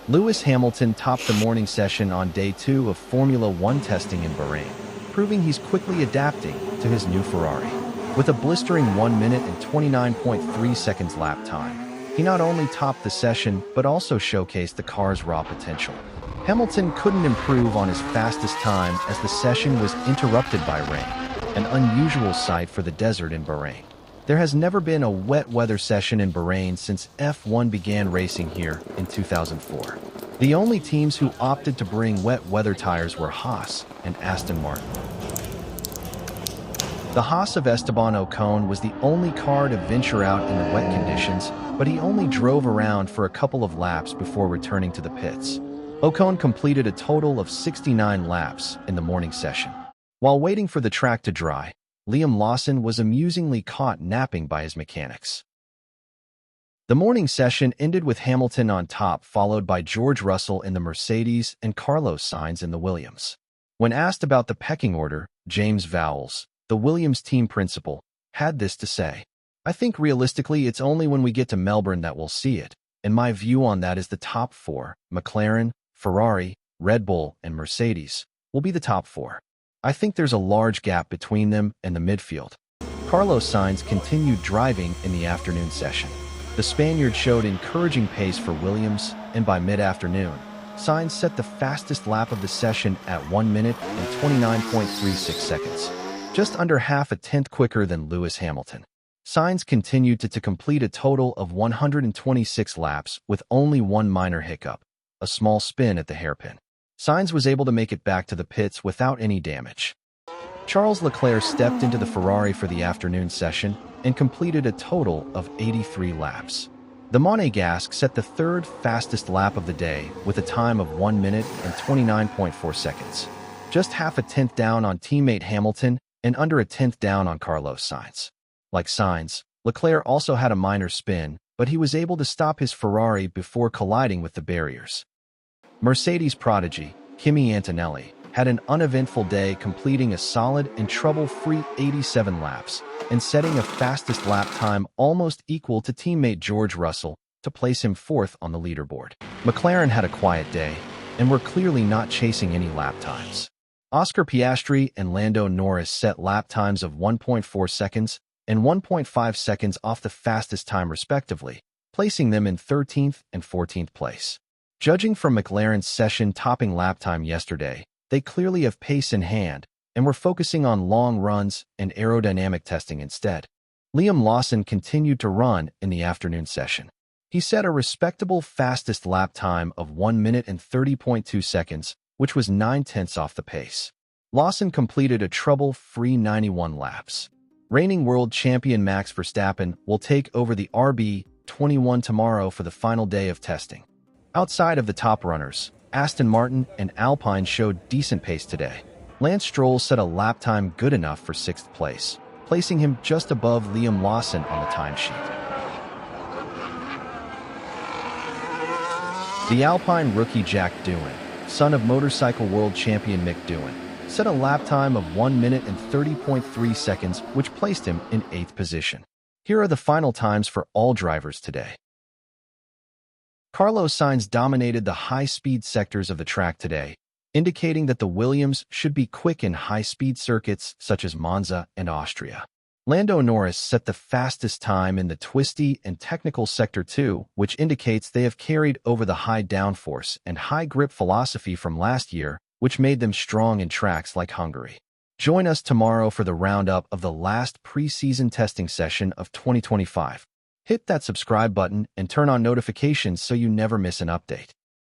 Lewis Hamilton topped the morning session on day 2 of Formula One testing in Bahrain, proving he's quickly adapting to his new Ferrari. With a blistering 1 minute and 29.3 seconds lap time, he not only topped the session but also showcased the car's raw potential. Hamilton couldn't improve on his fastest time as the session was interrupted by rain, an unusual sight for the desert in Bahrain. There has never been a wet weather session in Bahrain since F1 began racing here in 2004. The only teams who opted to bring wet weather tires were Haas and Aston Martin. The Haas of Esteban Ocon was the only car to venture out in the wet conditions, but he only drove around for a couple of laps before returning to the pits. Ocon completed a total of 69 laps in the morning session. While waiting for the track to dry, Lawson was amusingly caught napping by his mechanics. The morning session ended with Hamilton on top, followed by George Russell in the Mercedes and Carlos Sainz in the Williams. When asked about the pecking order, James Vowles, the Williams team principal, had this to say: "I think realistically it's only when we get to Melbourne that we'll see it, and my view on that is the top 4, McLaren, Ferrari, Red Bull, and Mercedes, will be the top 4. I think there's a large gap between them and the midfield." Carlos Sainz continued driving in the afternoon session. The Spaniard showed encouraging pace for Williams, and by mid-afternoon, Sainz set the fastest lap of the session at 1 minute and 29.36 seconds, just under half a tenth quicker than Lewis Hamilton. Sainz continued to complete a total of 126 laps with only one minor hiccup, a small spin at the hairpin. Sainz was able to make it back to the pits without any damage. Charles Leclerc stepped into the Ferrari for the afternoon session and completed a total of 83 laps. The Monegasque set the third fastest lap of the day with a time of 1 minute and 29.4 seconds, just half a tenth down on teammate Hamilton and under a tenth down on Carlos Sainz. Like Sainz, Leclerc also had a minor spin, but he was able to stop his Ferrari before colliding with the barriers. Mercedes prodigy, Kimi Antonelli, had an uneventful day, completing a solid and trouble-free 87 laps and setting a fastest lap time almost equal to teammate George Russell to place him 4th on the leaderboard. McLaren had a quiet day and were clearly not chasing any lap times. Oscar Piastri and Lando Norris set lap times of 1.4 seconds and 1.5 seconds off the fastest time respectively, placing them in 13th and 14th place. Judging from McLaren's session-topping lap time yesterday, they clearly have pace in hand and were focusing on long runs and aerodynamic testing instead. Lawson continued to run in the afternoon session. He set a respectable fastest lap time of 1 minute and 30.2 seconds, which was 9/10 off the pace. Lawson completed a trouble-free 91 laps. Reigning world champion Max Verstappen will take over the RB21 tomorrow for the final day of testing. Outside of the top runners, Aston Martin and Alpine showed decent pace today. Lance Stroll set a lap time good enough for 6th place, placing him just above Lawson on the timesheet. The Alpine rookie Jack Doohan, son of motorcycle world champion Mick Doohan, set a lap time of 1 minute and 30.3 seconds, which placed him in 8th position. Here are the final times for all drivers today. Carlos Sainz dominated the high-speed sectors of the track today, indicating that the Williams should be quick in high-speed circuits such as Monza and Austria. Lando Norris set the fastest time in the twisty and technical Sector 2, which indicates they have carried over the high downforce and high-grip philosophy from last year, which made them strong in tracks like Hungary. Join us tomorrow for the roundup of the last pre-season testing session of 2025. Hit that subscribe button and turn on notifications so you never miss an update.